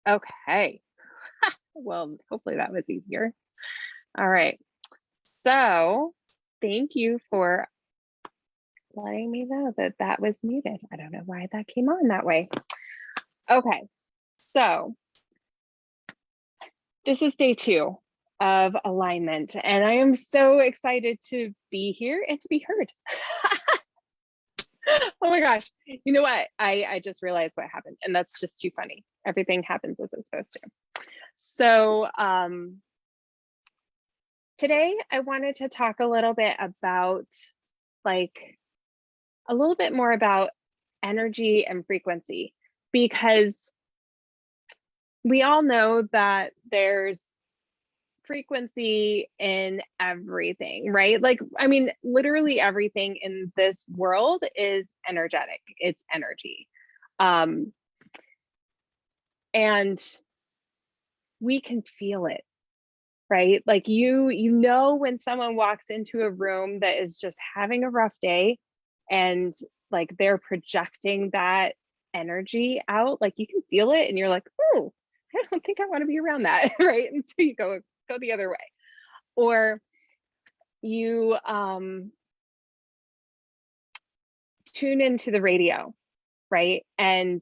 Okay. Well, hopefully that was easier. All right. So thank you for letting me know that that was muted. I don't know why that came on that way. Okay. So this is day 2 of alignment, and I am so excited to be here and to be heard. Oh my gosh. You know what? I just realized what happened, and that's just too funny. Everything happens as it's supposed to. So today I wanted to talk a little bit about like a little bit more about energy and frequency, because we all know that there's frequency in everything, right? Like, I mean, literally everything in this world is energetic, it's energy. Um, and we can feel it, right? Like you know when someone walks into a room that is just having a rough day and like they're projecting that energy out, like you can feel it and you're like, oh, I don't think I want to be around that, right? And so you go the other way. Or you tune into the radio, right? And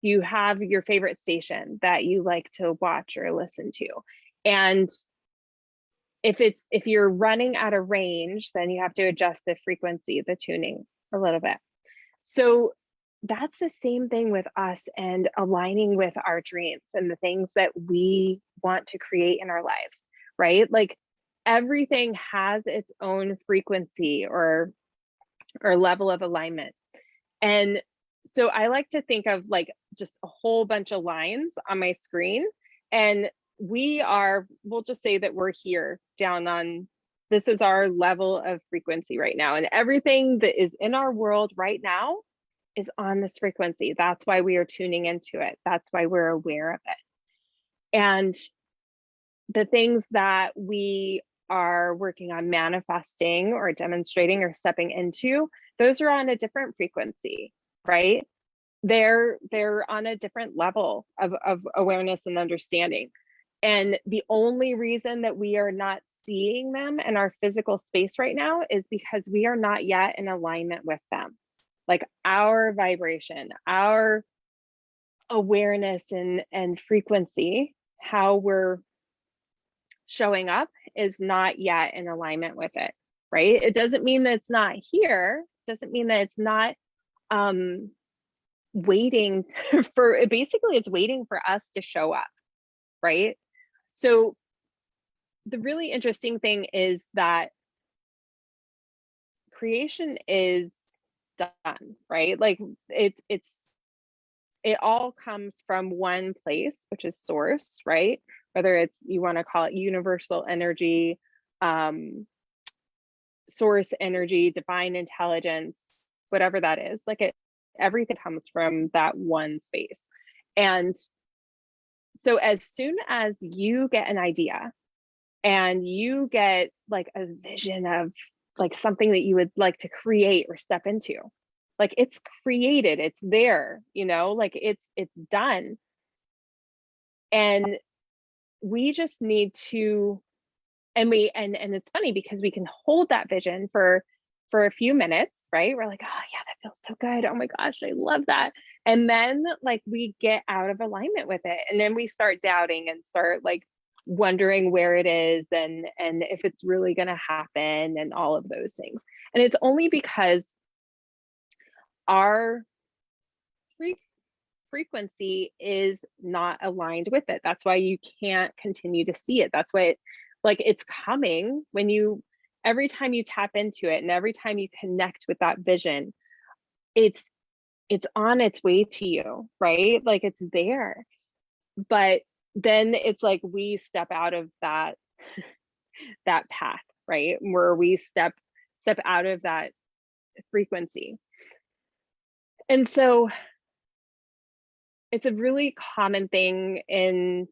you have your favorite station that you like to watch or listen to. And if you're running out of range, then you have to adjust the frequency, the tuning a little bit. So that's the same thing with us and aligning with our dreams and the things that we want to create in our lives, right? Like everything has its own frequency or level of alignment. And so I like to think of like just a whole bunch of lines on my screen, and we'll just say that we're here down on, this is our level of frequency right now, and everything that is in our world right now is on this frequency. That's why we are tuning into it. That's why we're aware of it. And the things that we are working on manifesting or demonstrating or stepping into, those are on a different frequency, right? They're on a different level of awareness and understanding. And the only reason that we are not seeing them in our physical space right now is because we are not yet in alignment with them. Like our vibration, our awareness and frequency, how we're showing up is not yet in alignment with it, right? It doesn't mean that it's not here. It doesn't mean that it's not waiting for, basically it's waiting for us to show up, right? So the really interesting thing is that creation is done, right? Like it all comes from one place, which is source, right? Whether it's, you want to call it universal energy, source energy, divine intelligence, whatever that is, like everything comes from that one space. And so as soon as you get an idea and you get like a vision of like something that you would like to create or step into, like it's created, it's there, like it's done. And we just need to, and it's funny because we can hold that vision for a few minutes, right? We're like, oh yeah, that feels so good, oh my gosh, I love that. And then like we get out of alignment with it, and then we start doubting and start like wondering where it is and if it's really going to happen and all of those things. And it's only because our frequency is not aligned with it. That's why you can't continue to see it. That's why it's coming when every time you tap into it and every time you connect with that vision, it's on its way to you, right? Like it's there. But then it's like we step out of that path, right? Where we step out of that frequency. And so it's a really common thing in,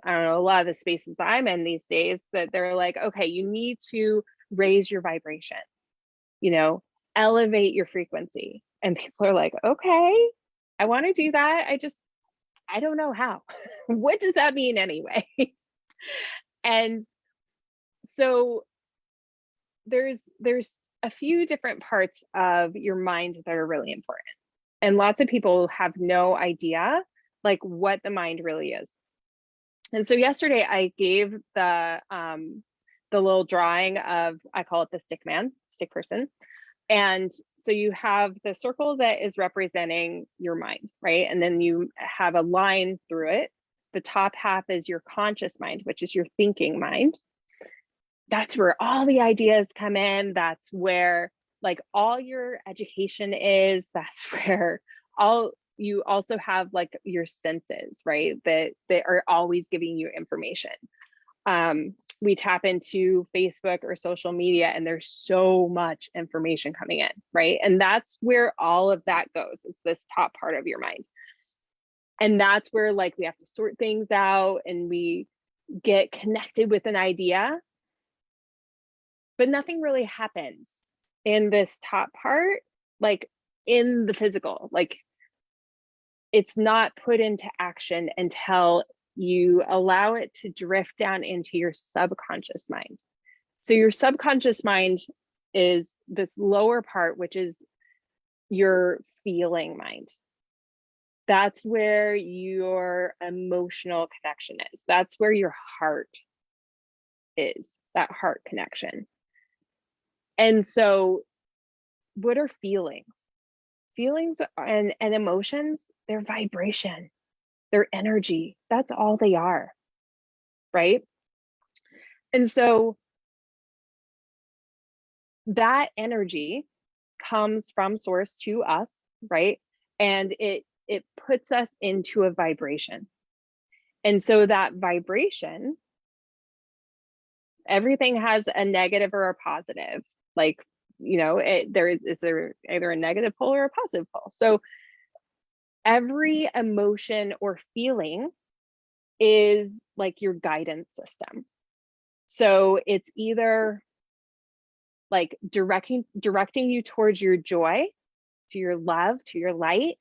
I don't know, a lot of the spaces I'm in these days, that they're like, okay, you need to raise your vibration, elevate your frequency. And people are like, okay, I want to do that. I don't know how. What does that mean anyway? And so there's a few different parts of your mind that are really important. And lots of people have no idea like what the mind really is. And so yesterday I gave the little drawing of, I call it the stick person. And so you have the circle that is representing your mind, right? And then you have a line through it. The top half is your conscious mind, which is your thinking mind. That's where all the ideas come in. That's where like all your education is. That's where all you also have like your senses, right? That are always giving you information. We tap into Facebook or social media and there's so much information coming in, right? And that's where all of that goes. It's this top part of your mind. And that's where like we have to sort things out and we get connected with an idea, but nothing really happens in this top part, like in the physical, like it's not put into action until you allow it to drift down into your subconscious mind. So your subconscious mind is this lower part, which is your feeling mind. That's where your emotional connection is. That's where your heart is, that heart connection. And so what are feelings? Feelings and emotions, they're vibration. Their energy, that's all they are, right? And so that energy comes from source to us, right? And it puts us into a vibration. And so that vibration, everything has a negative or a positive, like, you know, there is there either a negative pole or a positive pole. So every emotion or feeling is like your guidance system. So it's either like directing you towards your joy, to your love, to your light,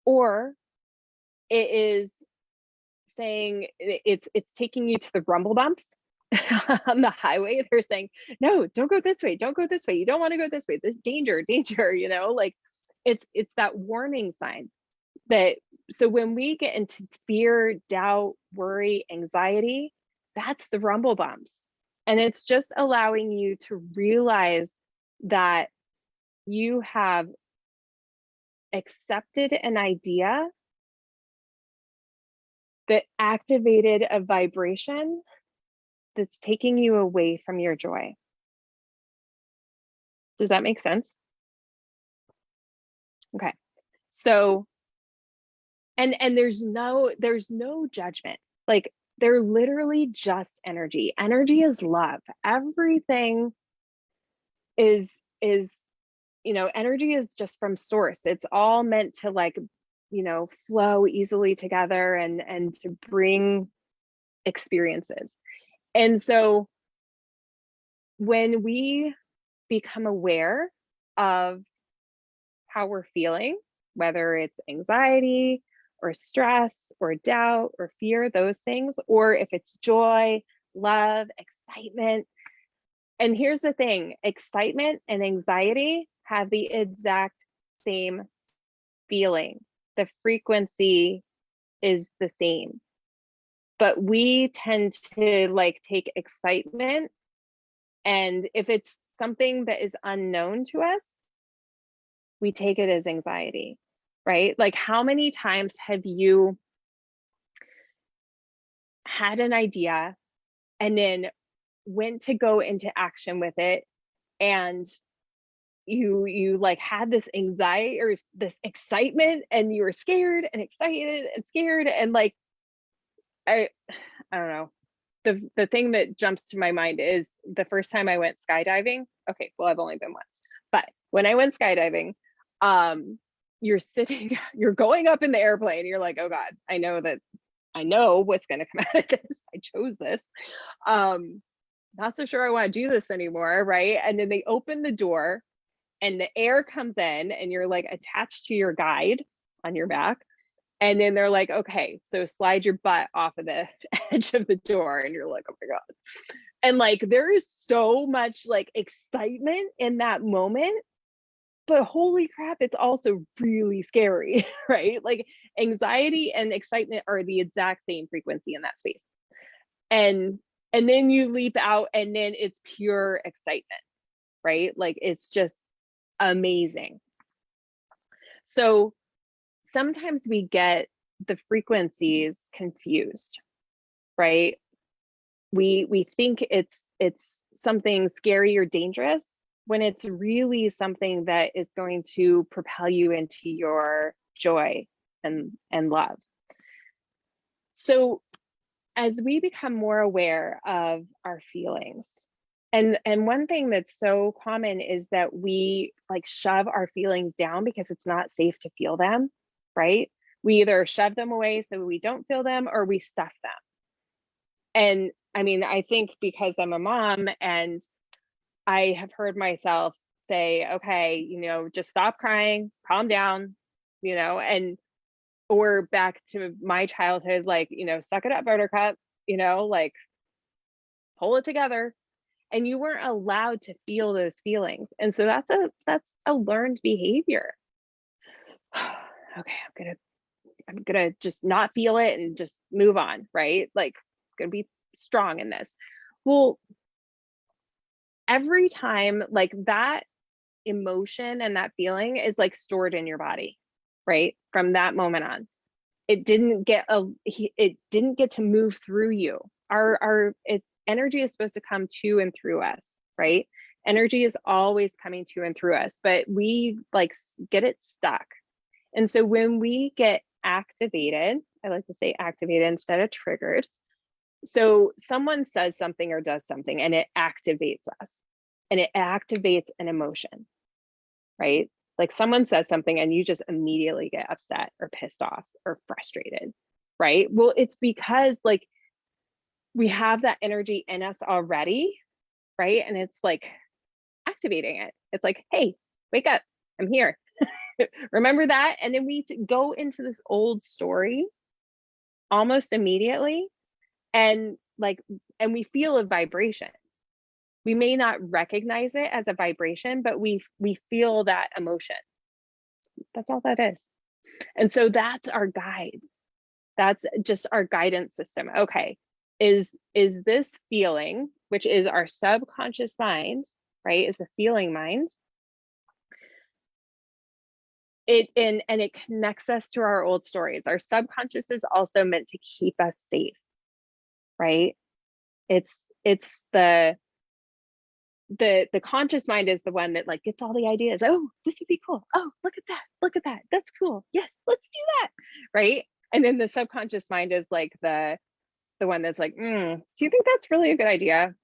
or it is saying it's taking you to the rumble bumps on the highway. They're saying, no, don't go this way, don't go this way, you don't want to go this way, this danger, you know, like it's that warning sign. That so when we get into fear, doubt, worry, anxiety, that's the rumble bumps. And it's just allowing you to realize that you have accepted an idea that activated a vibration that's taking you away from your joy. Does that make sense? Okay. So and there's no judgment. Like they're literally just energy. Energy is love. Everything is you know, energy is just from source. It's all meant to like, you know, flow easily together and to bring experiences. And so when we become aware of how we're feeling, whether it's anxiety or stress or doubt or fear, those things, or if it's joy, love, excitement. And here's the thing, excitement and anxiety have the exact same feeling. The frequency is the same. But we tend to like take excitement, and if it's something that is unknown to us, we take it as anxiety, right? Like how many times have you had an idea and then went to go into action with it, and you like had this anxiety or this excitement, and you were scared and excited and scared, and like I don't know. The thing that jumps to my mind is the first time I went skydiving. Okay, well, I've only been once, but when I went skydiving, you're sitting, you're going up in the airplane. You're like, oh God, I know what's going to come out of this. I chose this. Not so sure I want to do this anymore, right? And then they open the door, and the air comes in, and you're like attached to your guide on your back, And then they're like, okay, so slide your butt off of the edge of the door. And you're like, oh my God. And like, there is so much like excitement in that moment, but holy crap, it's also really scary, right? Like anxiety and excitement are the exact same frequency in that space. And then you leap out and then it's pure excitement, right? Like it's just amazing. So sometimes we get the frequencies confused, right? We think it's something scary or dangerous when it's really something that is going to propel you into your joy and love. So as we become more aware of our feelings, and one thing that's so common is that we like shove our feelings down because it's not safe to feel them, right? We either shove them away so we don't feel them, or we stuff them. And I mean, I think because I'm a mom and I have heard myself say, okay, you know, just stop crying, calm down, you know, and or back to my childhood, like, you know, suck it up, buttercup, you know, like pull it together. And you weren't allowed to feel those feelings. And so that's a learned behavior. Okay, I'm gonna just not feel it and just move on, right? Like I'm gonna be strong in this. Well, every time like that emotion and that feeling is like stored in your body, right? From that moment on. It didn't get to move through you. Energy is supposed to come to and through us, right? Energy is always coming to and through us, but we like get it stuck. And so when we get activated, I like to say activated instead of triggered. So someone says something or does something and it activates us, and it activates an emotion, right? Like someone says something and you just immediately get upset or pissed off or frustrated, right? Well, it's because like we have that energy in us already, right? And it's like activating it. It's like, hey, wake up, I'm here. Remember that? And then we go into this old story almost immediately, and like, and we feel a vibration. We may not recognize it as a vibration, but we feel that emotion. That's all that is. And so that's our guide. That's just our guidance system. Okay, is this feeling, which is our subconscious mind, right? Is the feeling mind. And it connects us to our old stories. Our subconscious is also meant to keep us safe, right? It's the conscious mind is the one that like gets all the ideas. Oh, this would be cool. Oh, look at that. Look at that. That's cool. Yes, let's do that. Right. And then the subconscious mind is like the one that's like, do you think that's really a good idea?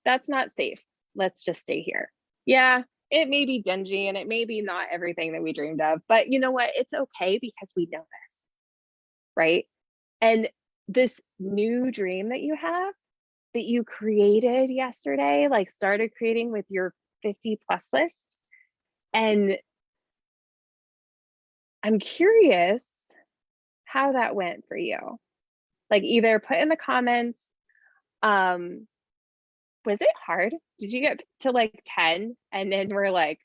That's not safe. Let's just stay here. Yeah, it may be dingy and it may be not everything that we dreamed of, but you know what? It's okay because we know this, right? And this new dream that you have, that you created yesterday, like started creating with your 50 plus list. And I'm curious how that went for you. Like either put in the comments, was it hard? Did you get to like 10 and then we're like,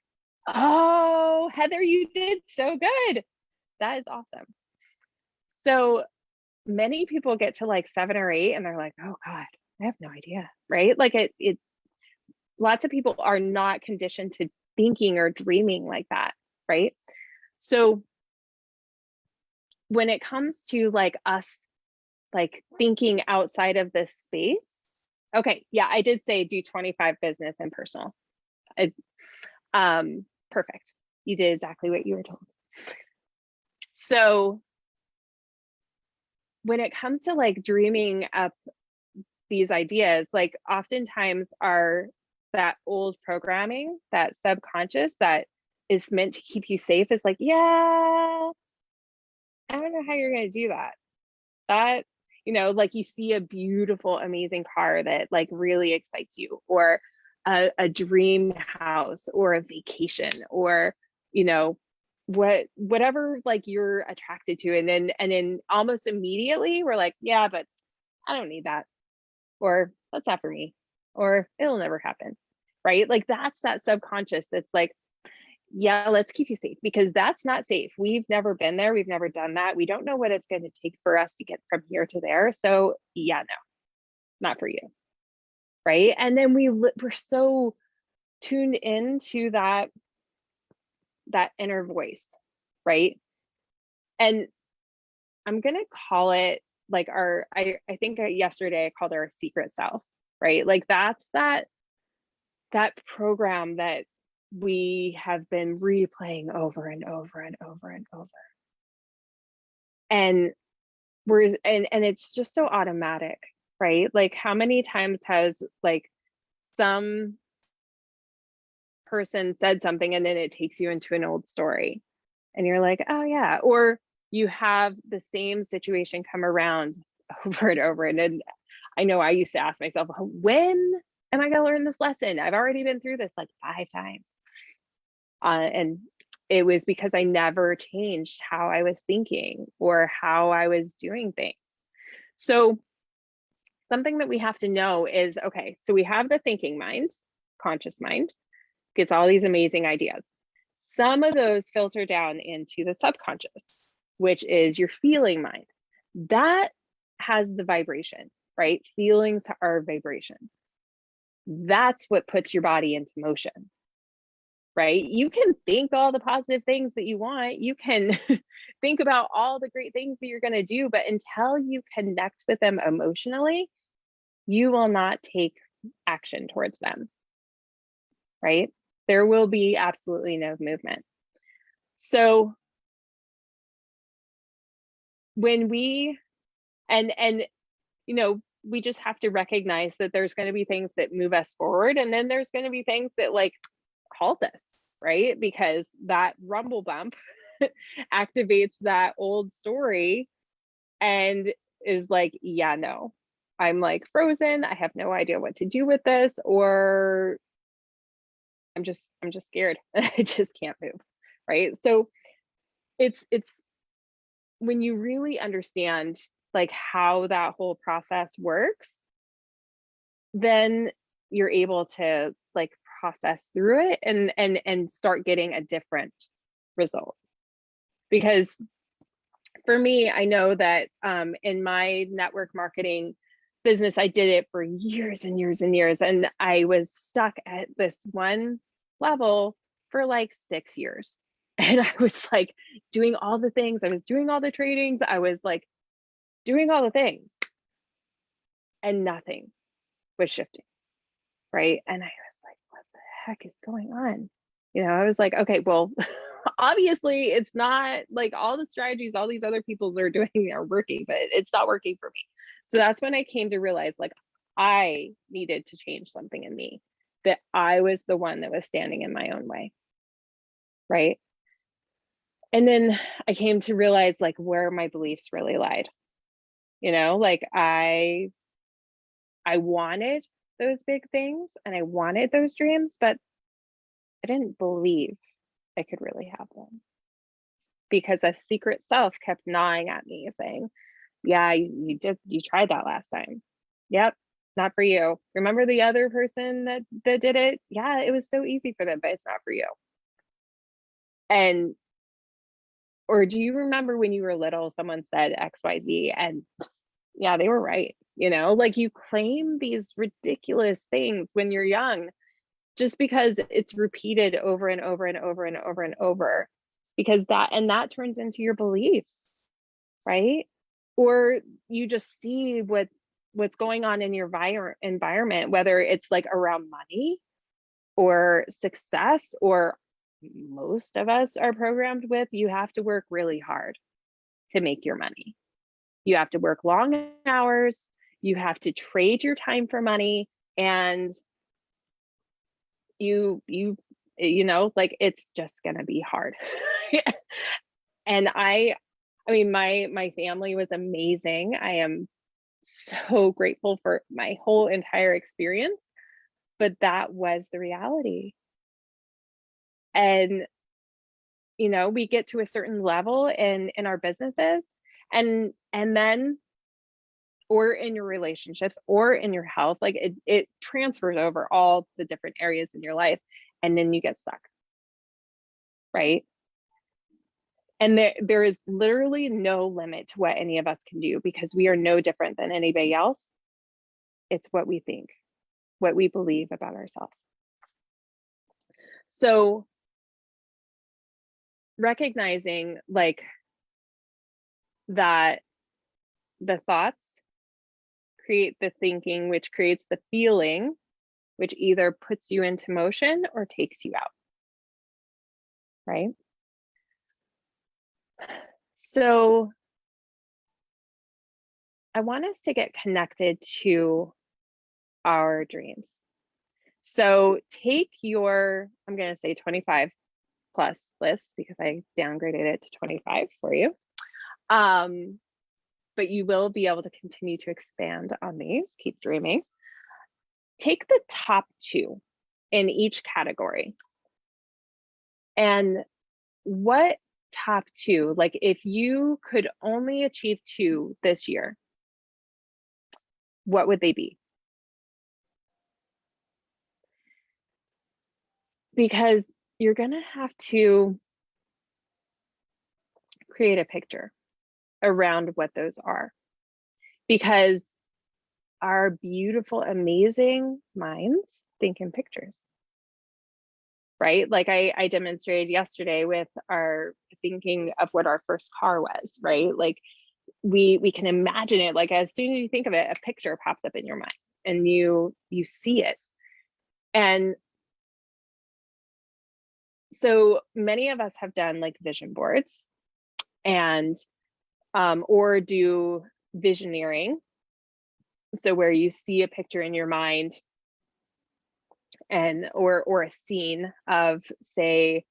oh, Heather, you did so good. That is awesome. So many people get to like 7 or 8 and they're like, oh God, I have no idea, right? Like it lots of people are not conditioned to thinking or dreaming like that, right? So when it comes to like us like thinking outside of this space, okay, yeah, I did say do 25 business and personal. Perfect. You did exactly what you were told. So when it comes to like dreaming up these ideas, like oftentimes that old programming, that subconscious that is meant to keep you safe is like, yeah, I don't know how you're going to do that. That, you know, like you see a beautiful, amazing car that like really excites you, or a dream house or a vacation, or, you know, whatever like you're attracted to, and then almost immediately we're like, yeah, but I don't need that, or that's not for me, or it'll never happen, right? Like that's that subconscious that's like, yeah, let's keep you safe, because that's not safe. We've never been there, we've never done that, we don't know what it's going to take for us to get from here to there. So yeah, no, not for you, right? And then we're so tuned into that inner voice, right? And I'm gonna call it like I think yesterday I called our secret self, right? Like that's that program that we have been replaying over and over and over and over. And and it's just so automatic, right? Like how many times has like some person said something and then it takes you into an old story and you're like, oh yeah, or you have the same situation come around over and over. And I know I used to ask myself, when am I going to learn this lesson? I've already been through this like 5 times. And it was because I never changed how I was thinking or how I was doing things. So something that we have to know is, okay, so we have the thinking mind, conscious mind, gets all these amazing ideas. Some of those filter down into the subconscious, which is your feeling mind. That has the vibration, right? Feelings are vibration. That's what puts your body into motion, right? You can think all the positive things that you want. You can think about all the great things that you're going to do, but until you connect with them emotionally, you will not take action towards them, right? There will be absolutely no movement. So when we, and you know, we just have to recognize that there's going to be things that move us forward, and then there's going to be things that like halt us, right? Because that rumble bump activates that old story and is like, yeah, no, I'm like frozen, I have no idea what to do with this, or I'm just scared. I just can't move, right? So it's when you really understand like how that whole process works, then you're able to like process through it and start getting a different result. Because for me, I know that in my network marketing business, I did it for years and years and years, and I was stuck at this one level for like 6 years. And I was like doing all the things, I was doing all the trainings, I was like doing all the things, and nothing was shifting, right? And I was like, what the heck is going on? You know, I was like, okay, well, obviously it's not like all the strategies all these other people are doing are working, but it's not working for me. So that's when I came to realize like I needed to change something in me, that I was the one that was standing in my own way, right? And then I came to realize like where my beliefs really lied. You know, like I wanted those big things and I wanted those dreams, but I didn't believe I could really have them, because a secret self kept gnawing at me saying, yeah, you tried that last time. Yep, not for you. Remember the other person that did it? Yeah, it was so easy for them, but it's not for you. And or do you remember when you were little, someone said XYZ and yeah, they were right. You know, like you claim these ridiculous things when you're young just because it's repeated over and over and over and over and over, because that turns into your beliefs, right? Or you just see what's going on in your environment, whether it's like around money or success, or most of us are programmed with, you have to work really hard to make your money. You have to work long hours, you have to trade your time for money, and you know, like it's just gonna be hard. And I mean, my family was amazing. I am so grateful for my whole entire experience, but that was the reality. And we get to a certain level in our businesses, and then, or in your relationships or in your health, like it transfers over all the different areas in your life, and then you get stuck, right? And there is literally no limit to what any of us can do, because we are no different than anybody else. It's what we think, what we believe about ourselves. So recognizing like that the thoughts create the thinking, which creates the feeling, which either puts you into motion or takes you out, right? So I want us to get connected to our dreams. So take your, I'm going to say 25 plus list, because I downgraded it to 25 for you. But you will be able to continue to expand on these. Keep dreaming. Take the top 2 in each category. And what top 2, like if you could only achieve 2 this year, what would they be? Because you're going to have to create a picture around what those are, because our beautiful, amazing minds think in pictures, right? Like I demonstrated yesterday with our thinking of what our first car was, right? Like we can imagine it, like as soon as you think of it, a picture pops up in your mind and you see it. And so many of us have done like vision boards, and or do visioneering, so where you see a picture in your mind, and or a scene of, say,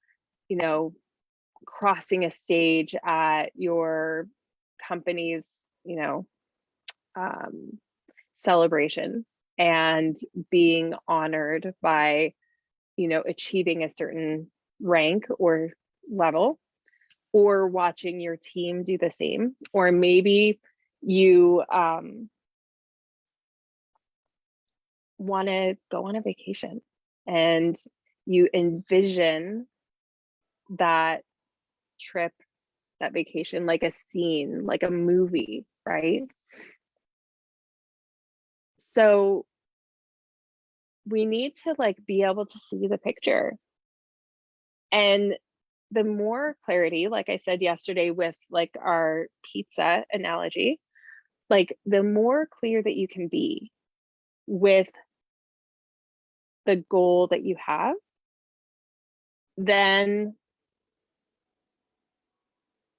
crossing a stage at your company's celebration, and being honored by achieving a certain rank or level, or watching your team do the same. Or maybe you want to go on a vacation, and you envision that trip, that vacation, like a scene, like a movie, right? So we need to like be able to see the picture. And the more clarity, like I said yesterday with like our pizza analogy, like the more clear that you can be with the goal that you have, then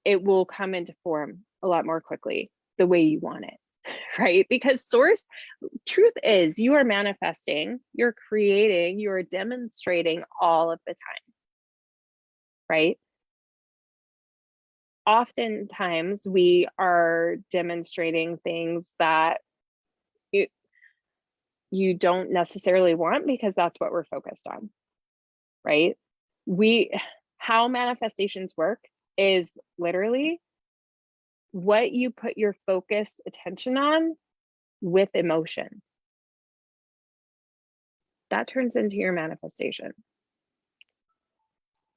it will come into form a lot more quickly the way you want it, right? Because truth is, you are manifesting, you're creating, you are demonstrating all of the time, right? Oftentimes we are demonstrating things that you don't necessarily want, because that's what we're focused on, right? How manifestations work is literally what you put your focused attention on with emotion. That turns into your manifestation.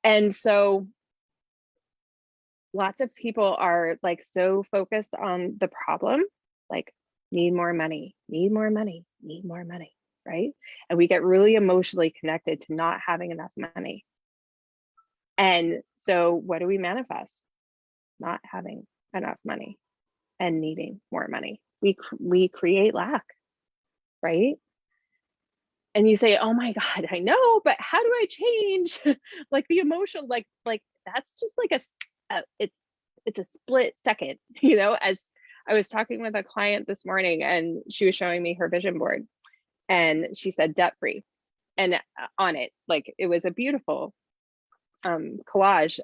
And so lots of people are like so focused on the problem, like need more money, need more money, need more money, right? And we get really emotionally connected to not having enough money. And so what do we manifest? Not having enough money and needing more money. We create lack, right? And you say, oh my God, I know, but how do I change? Like the emotion, like that's just like it's a split second, as I was talking with a client this morning, and she was showing me her vision board, and she said debt free, and on it, like it was a beautiful collage,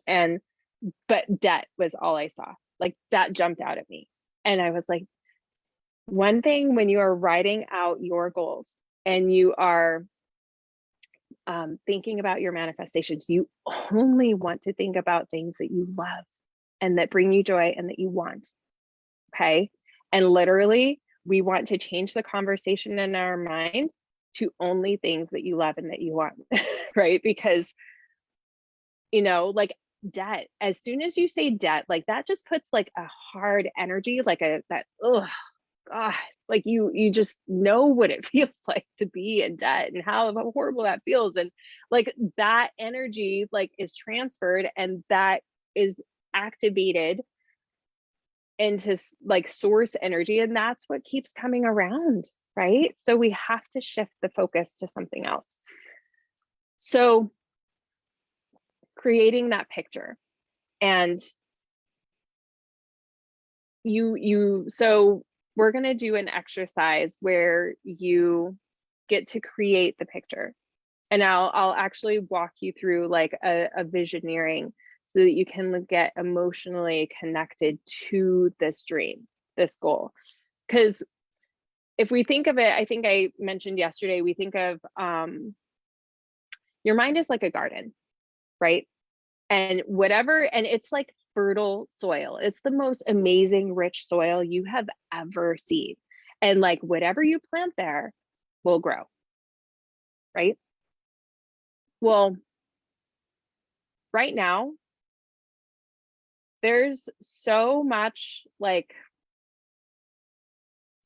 but debt was all I saw. Like that jumped out at me. And I was like, one thing when you are writing out your goals and you are thinking about your manifestations, you only want to think about things that you love and that bring you joy and that you want. Okay. And literally, we want to change the conversation in our mind to only things that you love and that you want, right? Because, like debt, as soon as you say debt, like that just puts like a hard energy, like oh God, like you just know what it feels like to be in debt and how horrible that feels. And like that energy like is transferred and that is activated into like source energy. And that's what keeps coming around, right? So we have to shift the focus to something else. So creating that picture, and so we're going to do an exercise where you get to create the picture, and I'll actually walk you through like a visioneering so that you can get emotionally connected to this dream, this goal. Because if we think of it, I think I mentioned yesterday, we think of your mind is like a garden, right? And it's like fertile soil. It's the most amazing, rich soil you have ever seen. And like whatever you plant there will grow, right? Well, right now, there's so much like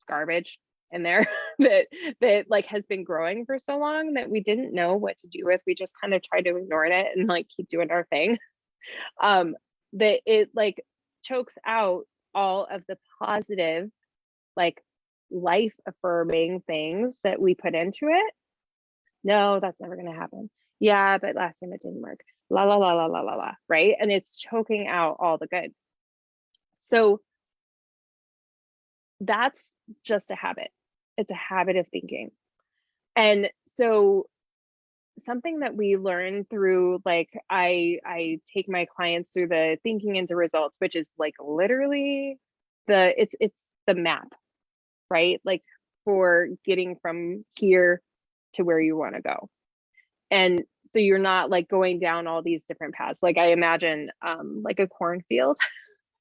garbage in there that like has been growing for so long that we didn't know what to do with. We just kind of tried to ignore it and like keep doing our thing. That it like chokes out all of the positive, like life affirming things that we put into it. No, that's never going to happen. Yeah, but last time it didn't work. La la la la la la la, right? And it's choking out all the good. So that's just a habit. It's a habit of thinking. And so something that we learn through, like I take my clients through the thinking into results, which is like literally it's the map, right? Like for getting from here to where you want to go. And so you're not like going down all these different paths. Like I imagine like a cornfield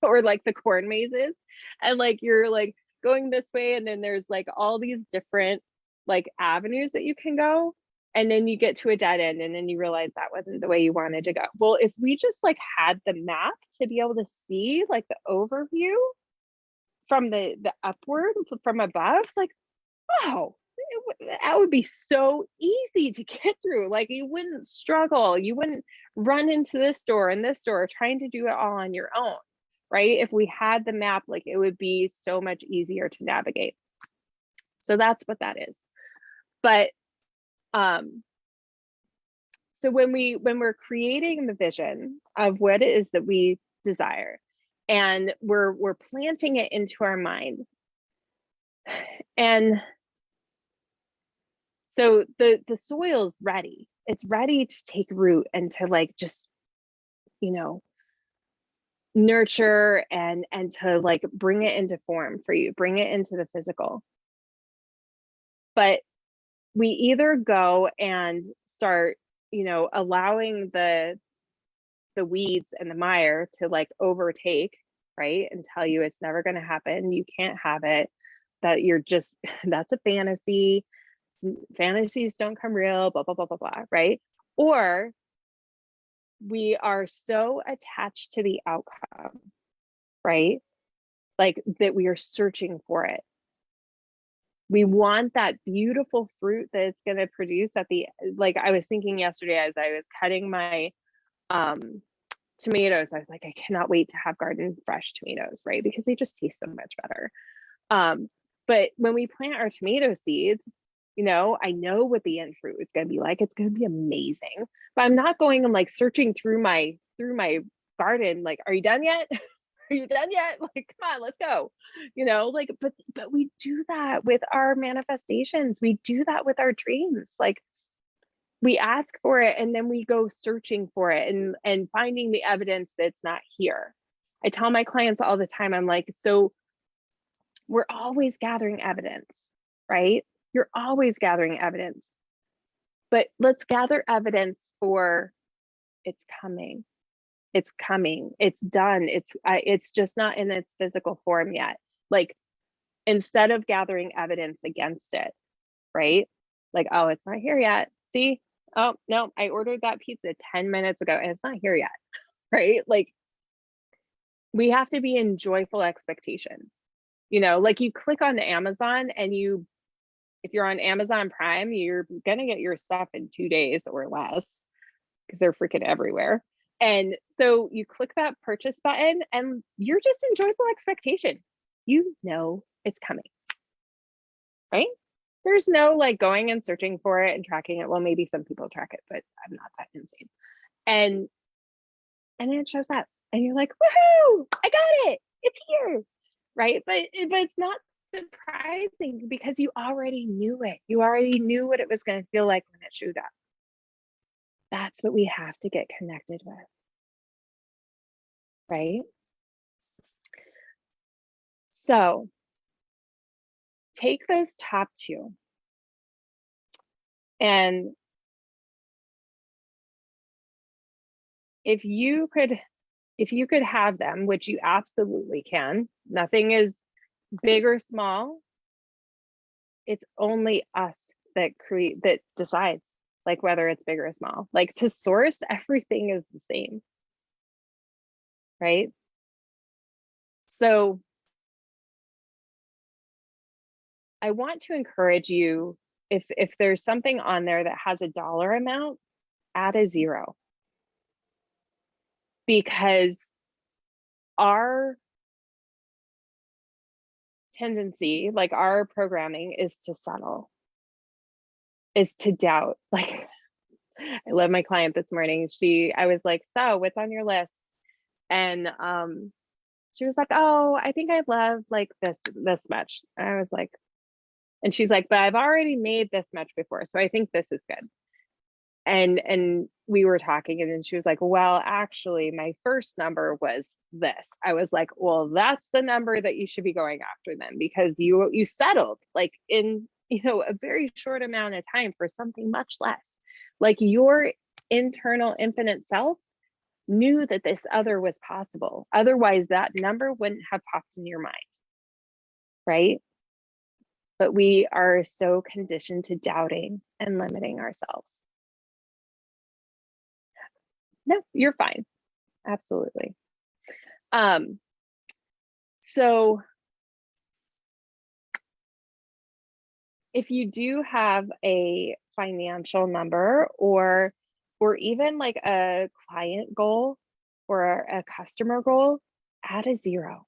or like the corn mazes, and like you're like going this way, and then there's like all these different like avenues that you can go, and then you get to a dead end, and then you realize that wasn't the way you wanted to go. Well, if we just like had the map to be able to see like the overview from the upward from above, like, oh, that would be so easy to get through. Like you wouldn't struggle, you wouldn't run into this door and this door trying to do it all on your own, right? If we had the map, like it would be so much easier to navigate. So that's what that is. But so when we're creating the vision of what it is that we desire, and we're planting it into our mind, and so the soil's ready. It's ready to take root and to like just, nurture and to like bring it into form for you, bring it into the physical. But we either go and start, allowing the weeds and the mire to like overtake, right? And tell you it's never going to happen. You can't have it, that you're just, that's a fantasy. Fantasies don't come real, blah, blah, blah, blah, blah, right? Or we are so attached to the outcome, right? Like that we are searching for it. We want that beautiful fruit that it's going to produce at the, like I was thinking yesterday as I was cutting my tomatoes, I was like, I cannot wait to have garden fresh tomatoes, right? Because they just taste so much better. But when we plant our tomato seeds, I know what the end fruit is going to be like. It's going to be amazing. But I'm not going and like searching through my garden. Like, are you done yet? Are you done yet? Like, come on, let's go. Like, but we do that with our manifestations. We do that with our dreams. Like, we ask for it and then we go searching for it and finding the evidence that's not here. I tell my clients all the time, I'm like, so we're always gathering evidence, right? You're always gathering evidence. but let's gather evidence for it's coming. It's coming. It's done. It's just not in its physical form yet. Like, instead of gathering evidence against it, right? Like, oh, it's not here yet. See? Oh, no, I ordered that pizza 10 minutes ago and it's not here yet, right? Like, we have to be in joyful expectation. You know, like you click on Amazon and if you're on Amazon Prime, you're going to get your stuff in 2 days or less because they're freaking everywhere. And so you click that purchase button and you're just in joyful expectation. You know it's coming, right? There's no like going and searching for it and tracking it. Well, maybe some people track it, but I'm not that insane. And then it shows up and you're like, woohoo, I got it. It's here. Right. But it's not surprising because you already knew it. You already knew what it was going to feel like when it showed up. That's what we have to get connected with. Right. So take those top two and if you could have them, which you absolutely can, nothing is big or small. It's only us that decides like whether it's big or small. Like to source, everything is the same. Right? So I want to encourage you, if there's something on there that has a dollar amount, add a 0. Because our tendency, like our programming, is to settle, is to doubt. Like, I love my client this morning. I was like, so what's on your list? And she was like, oh, I think I love like this much. And I was like, and she's like, but I've already made this much before, so I think this is good. And we were talking, and then she was like, well, actually, my first number was this. I was like, well, that's the number that you should be going after then, because you settled like in a very short amount of time for something much less. Like your internal infinite self knew that this other was possible. Otherwise, that number wouldn't have popped in your mind, right? But we are so conditioned to doubting and limiting ourselves. No, you're fine. Absolutely. So if you do have a financial number or even like a client goal or a customer goal, add a 0.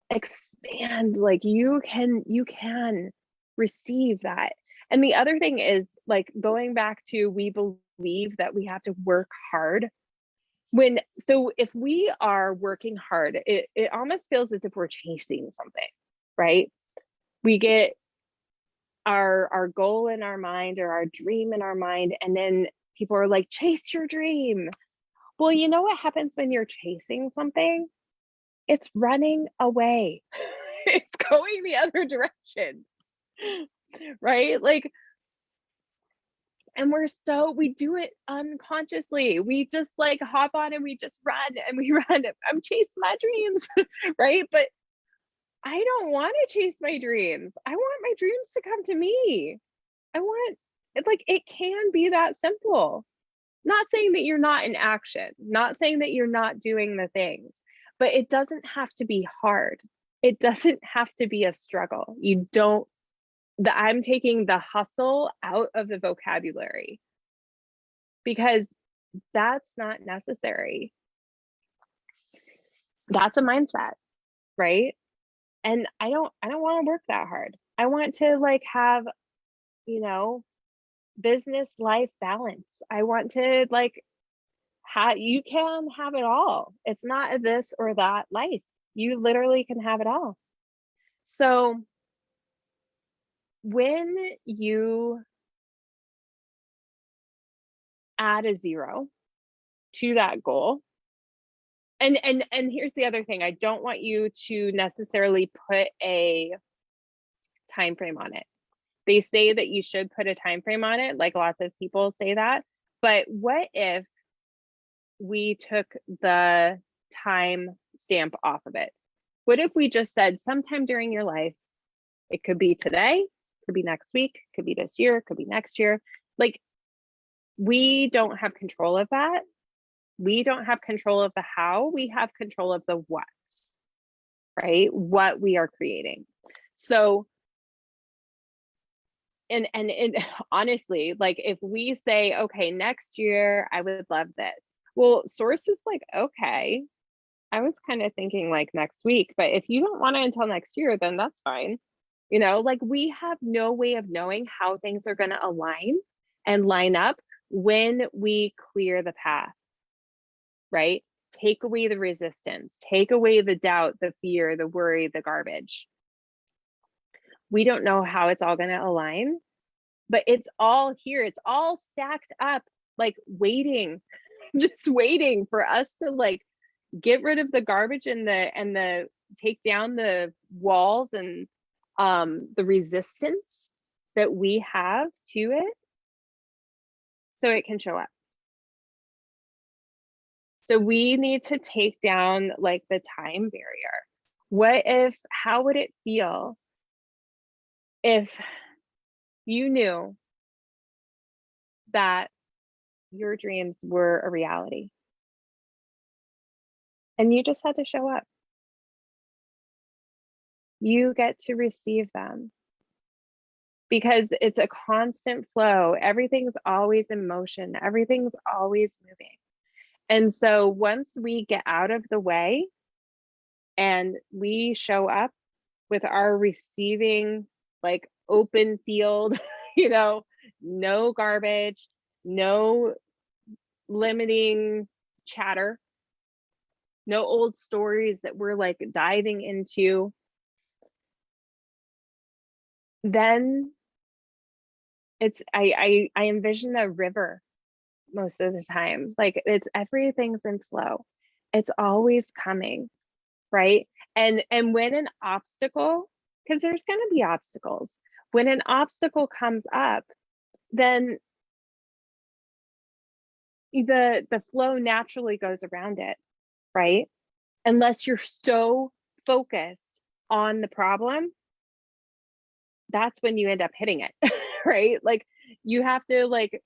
Expand, like you can receive that. And the other thing is, like, going back to, we believe that we have to work hard. So if we are working hard, it almost feels as if we're chasing something, right? We get our goal in our mind or our dream in our mind, and then people are like, chase your dream. Well, you know what happens when you're chasing something? It's running away. It's going the other direction, right? Like, and we do it unconsciously. We just like hop on and we just run and we run. I'm chasing my dreams, right? But I don't want to chase my dreams. I want my dreams to come to me. It can be that simple. Not saying that you're not in action, not saying that you're not doing the things, but it doesn't have to be hard. It doesn't have to be a struggle. I'm taking the hustle out of the vocabulary because that's not necessary. That's a mindset, right? And I don't want to work that hard. I want to like have, business life balance. I want to like you can have it all. It's not a this or that life. You literally can have it all. So when you add a 0 to that goal, and here's the other thing, I don't want you to necessarily put a time frame on it, They say that you should put a time frame on it, like lots of people say that. But what if we took the time stamp off of it? What if we just said sometime during your life, it could be today, could be next week, could be this year, could be next year. Like, we don't have control of that. We don't have control of the how, we have control of the what, right? What we are creating. So, and honestly, like if we say, okay, next year I would love this. Well, source is like, okay, I was kind of thinking like next week, but if you don't want it until next year, then that's fine. You know, like we have no way of knowing how things are going to align and line up when we clear the path, right? Take away the resistance, take away the doubt, the fear, the worry, the garbage. We don't know how it's all going to align, but it's all here. It's all stacked up, like waiting, just waiting for us to like get rid of the garbage and the take down the walls and the resistance that we have to it so it can show up. So we need to take down like the time barrier. What if, how would it feel if you knew that your dreams were a reality and you just had to show up? You get to receive them because it's a constant flow. Everything's always in motion. Everything's always moving. And so once we get out of the way and we show up with our receiving, like open field, you know, no garbage, no limiting chatter, no old stories that we're like diving into, then it's, I envision a river most of the time. Like it's, everything's in flow. It's always coming, right? And when an obstacle, because there's going to be obstacles, when an obstacle comes up, then the flow naturally goes around it, right? Unless you're so focused on the problem, that's when you end up hitting it, right? Like you have to like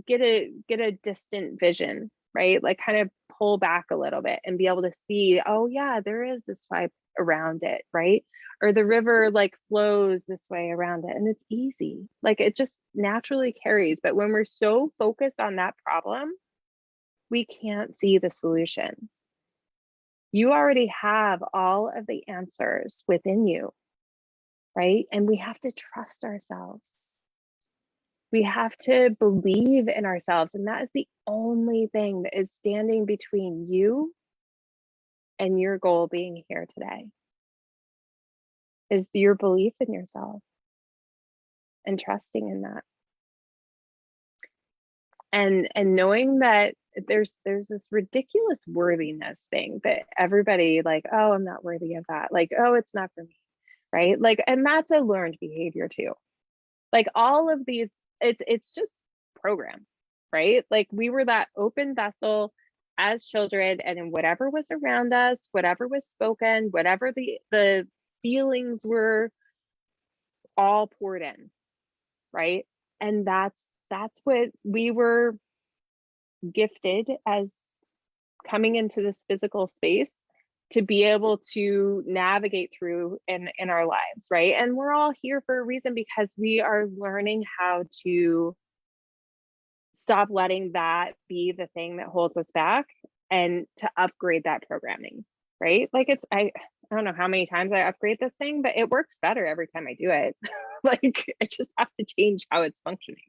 get a distant vision, right? Like kind of pull back a little bit and be able to see, oh yeah, there is this vibe around it, right? Or the river like flows this way around it and it's easy. Like it just naturally carries. But when we're so focused on that problem, we can't see the solution. You already have all of the answers within you, right? And we have to trust ourselves. We have to believe in ourselves. And that is the only thing that is standing between you and your goal being here today, is your belief in yourself and trusting in that. And knowing that there's this ridiculous worthiness thing that everybody like, oh, I'm not worthy of that. Like, oh, it's not for me, right? Like, and that's a learned behavior too. Like all of these, it's just program, right? Like we were that open vessel as children, and in whatever was around us, whatever was spoken, whatever the feelings were, all poured in, right? And that's what we were gifted as coming into this physical space to be able to navigate through in our lives, right? And we're all here for a reason, because we are learning how to stop letting that be the thing that holds us back and to upgrade that programming, right? Like it's, I don't know how many times I upgrade this thing, but it works better every time I do it. Like I just have to change how it's functioning.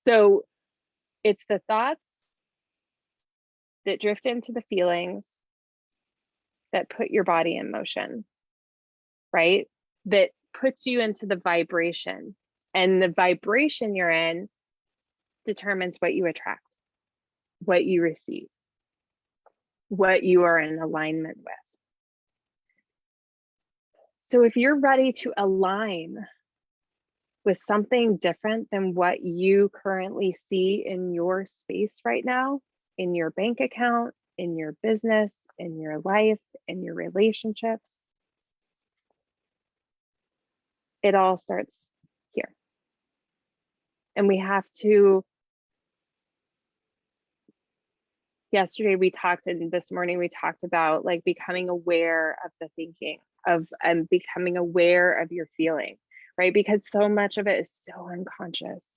So it's the thoughts that drift into the feelings that put your body in motion, right? That puts you into the vibration, and the vibration you're in determines what you attract, what you receive, what you are in alignment with. So if you're ready to align with something different than what you currently see in your space right now, in your bank account, in your business, in your life, in your relationships. It all starts here. And we have to, yesterday we talked, and this morning we talked about like becoming aware of the thinking of, and becoming aware of your feeling, right? Because so much of it is so unconscious.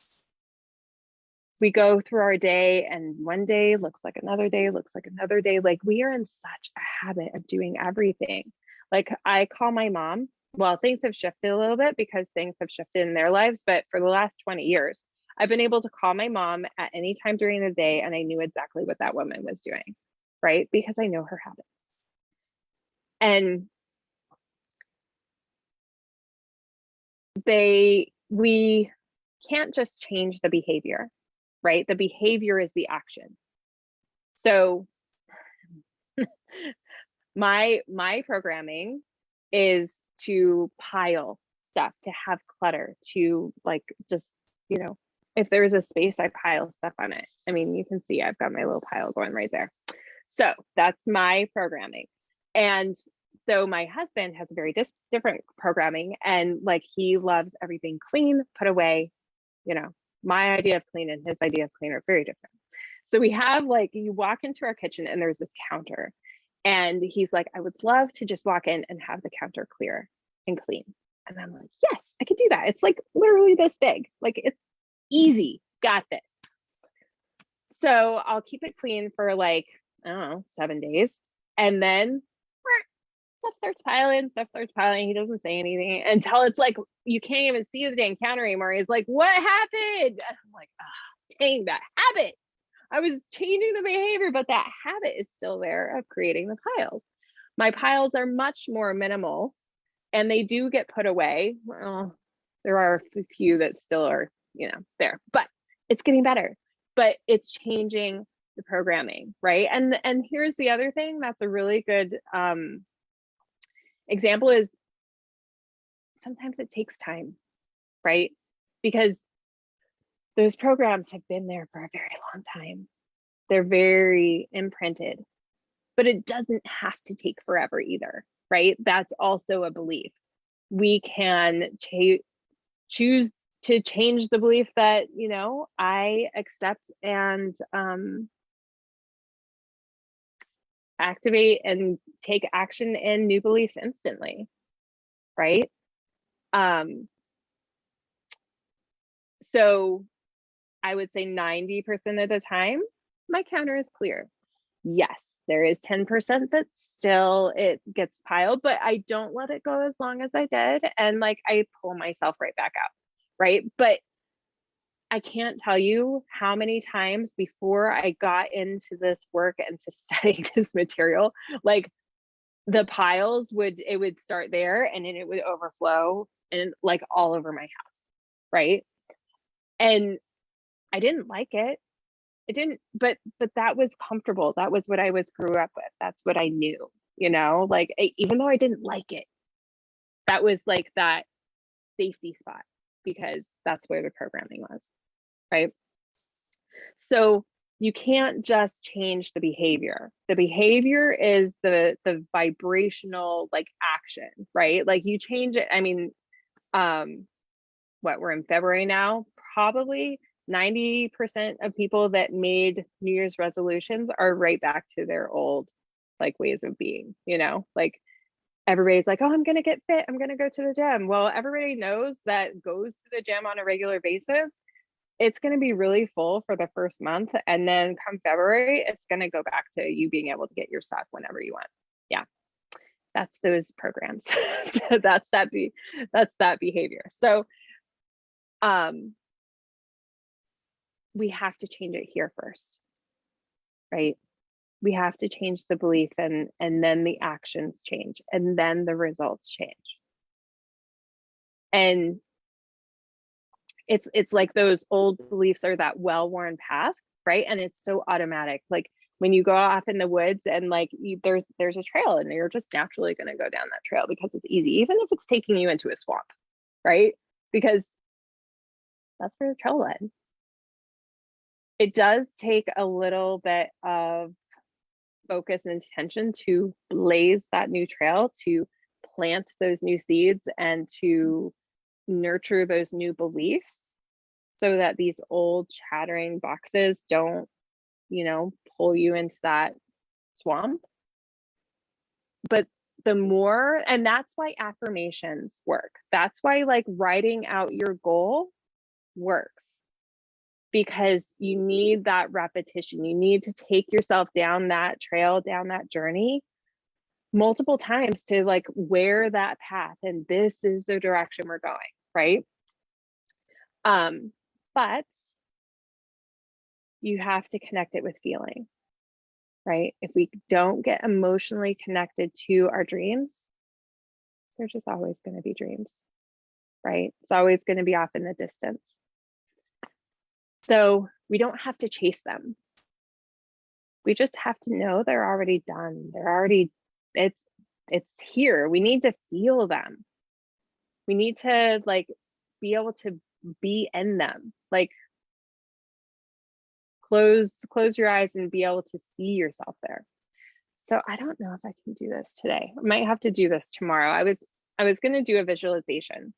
We go through our day and one day looks like another day, looks like another day. Like we are in such a habit of doing everything. Like I call my mom, well, things have shifted a little bit because things have shifted in their lives, but for the last 20 years, I've been able to call my mom at any time during the day and I knew exactly what that woman was doing, right? Because I know her habits. And we can't just change the behavior, right? The behavior is the action. So my programming is to pile stuff, to have clutter, to like just, you know, if there's a space, I pile stuff on it. I mean, you can see I've got my little pile going right there. So that's my programming. And so my husband has a very different programming, and like he loves everything clean, put away. You know, my idea of clean and his idea of clean are very different. So we have like, you walk into our kitchen and there's this counter, and he's like, I would love to just walk in and have the counter clear and clean. And I'm like, yes, I could do that. It's like literally this big, like it's easy, got this. So I'll keep it clean for like, I don't know, 7 days. And then stuff starts piling. He doesn't say anything until it's like, you can't even see the dang counter anymore. He's like, what happened? And I'm like, ah, dang, that habit. I was changing the behavior, but that habit is still there of creating the piles. My piles are much more minimal and they do get put away. Well, there are a few that still are, you know, there, but it's getting better. But it's changing the programming, right? And here's the other thing that's a really good example is sometimes it takes time, right? Because those programs have been there for a very long time. They're very imprinted, but it doesn't have to take forever either, right? That's also a belief. We can choose to change the belief that, you know, I accept and activate and take action in new beliefs instantly, right? So I would say 90% of the time, my counter is clear. Yes, there is 10% that still it gets piled, but I don't let it go as long as I did. And like I pull myself right back out, right? But I can't tell you how many times before I got into this work and to studying this material, like the piles would start there and then it would overflow and like all over my house, right? And I didn't like it. It didn't, but that was comfortable. That was what I grew up with. That's what I knew, you know, like even though I didn't like it, that was like that safety spot because that's where the programming was, right? So you can't just change the behavior. The behavior is the vibrational like action, right? Like you change it. I mean, what, we're in February now, probably 90% of people that made New Year's resolutions are right back to their old like ways of being, you know, like everybody's like, oh, I'm going to get fit. I'm going to go to the gym. Well, everybody knows that goes to the gym on a regular basis. It's going to be really full for the first month. And then come February, it's going to go back to you being able to get your stuff whenever you want. Yeah. That's those programs. that's that behavior. So, we have to change it here first, right? We have to change the belief and then the actions change and then the results change. And it's like those old beliefs are that well-worn path, right? And it's so automatic. Like when you go off in the woods and like there's a trail and you're just naturally going to go down that trail because it's easy, even if it's taking you into a swamp, right? Because That's where the trail led. It does take a little bit of focus and attention to blaze that new trail, to plant those new seeds, and to nurture those new beliefs so that these old chattering boxes don't, pull you into that swamp. But the more, and that's why affirmations work. That's why like writing out your goal works, because you need that repetition. You need to take yourself down that trail, down that journey multiple times to like wear that path. And this is the direction we're going, right? But you have to connect it with feeling, right? If we don't get emotionally connected to our dreams, they're just always going to be dreams, right? It's always going to be off in the distance. So we don't have to chase them. We just have to know they're already done. They're already, it's here. We need to feel them. We need to like be able to be in them. Like close your eyes and be able to see yourself there. So I don't know if I can do this today. I might have to do this tomorrow. I was going to do a visualization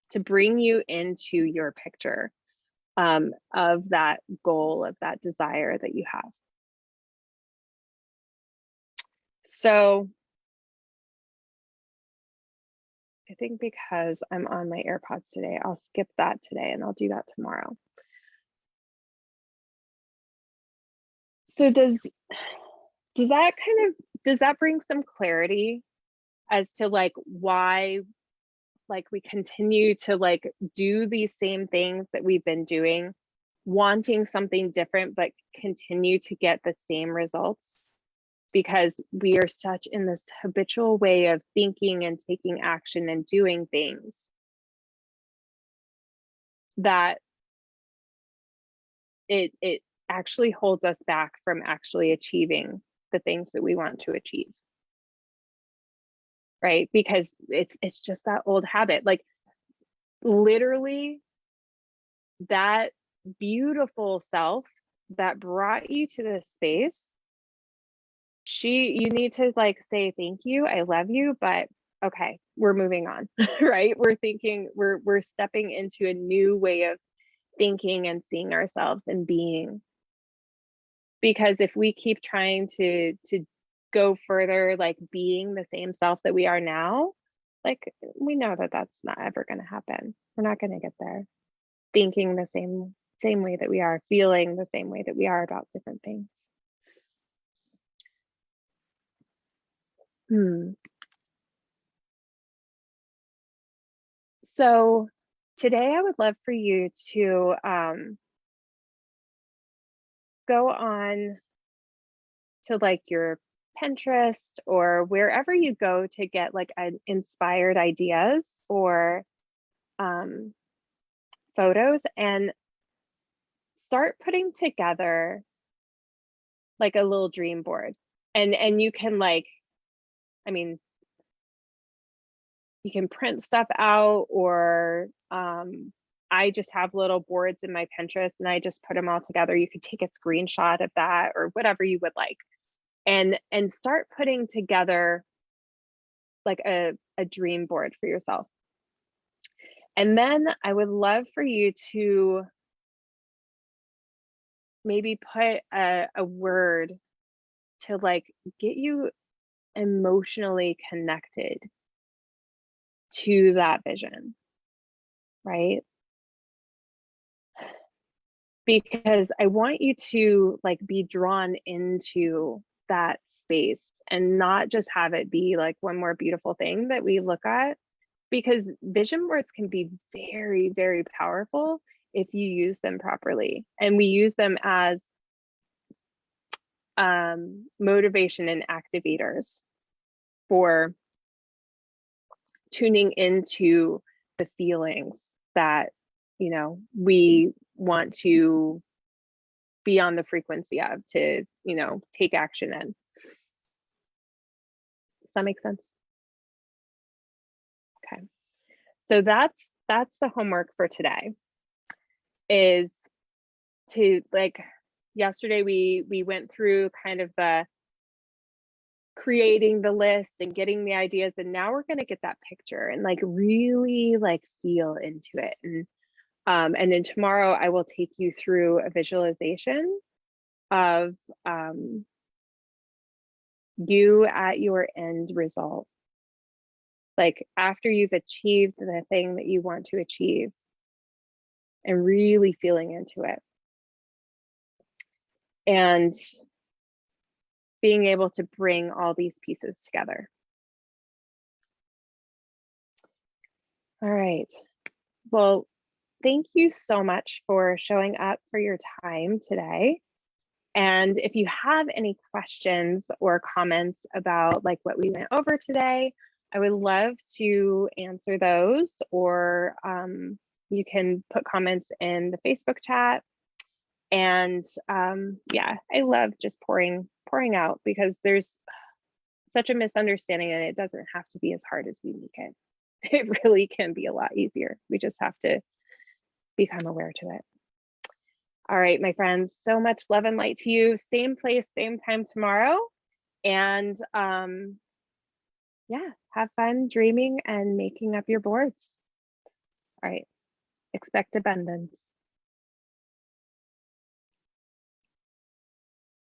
to bring you into your picture of that goal, of that desire that you have. So I think because I'm on my AirPods today, I'll skip that today and I'll do that tomorrow. So does that bring some clarity as to like why like we continue to like do these same things that we've been doing, wanting something different, but continue to get the same results? Because we are such in this habitual way of thinking and taking action and doing things that it actually holds us back from actually achieving the things that we want to achieve. Right? Because it's just that old habit. Like literally that beautiful self that brought you to this space, you need to like say thank you, I love you, but okay, we're moving on. Right? We're stepping into a new way of thinking and seeing ourselves and being. Because if we keep trying to go further, like being the same self that we are now, like we know that that's not ever going to happen. We're not going to get there thinking the same way that we are, feeling the same way that we are about different things. So today I would love for you to go on to like your Pinterest or wherever you go to get like inspired ideas or photos, and start putting together like a little dream board. And you can like, I mean, you can print stuff out, or I just have little boards in my Pinterest and I just put them all together. You could take a screenshot of that or whatever you would like, and start putting together like a dream board for yourself. And then I would love for you to maybe put a word to like get you emotionally connected to that vision, right? Because I want you to like be drawn into that space and not just have it be like one more beautiful thing that we look at, because vision boards can be very, very powerful if you use them properly. And we use them as motivation and activators for tuning into the feelings that, we want to be on the frequency of, to, take action in. Does that make sense? Okay. So that's that's the homework for today, is to, like, yesterday we went through kind of the creating the list and getting the ideas, and now we're going to get that picture and like really like feel into it. And then tomorrow I will take you through a visualization of you at your end result, like after you've achieved the thing that you want to achieve, and really feeling into it and being able to bring all these pieces together. All right. Well, thank you so much for showing up, for your time today. And if you have any questions or comments about like what we went over today, I would love to answer those, or you can put comments in the Facebook chat. And yeah, I love just pouring out, because there's such a misunderstanding, and it doesn't have to be as hard as we make it. It really can be a lot easier. We just have to become aware to it. All right, my friends, so much love and light to you. Same place, same time tomorrow. And yeah, have fun dreaming and making up your boards. All right, expect abundance.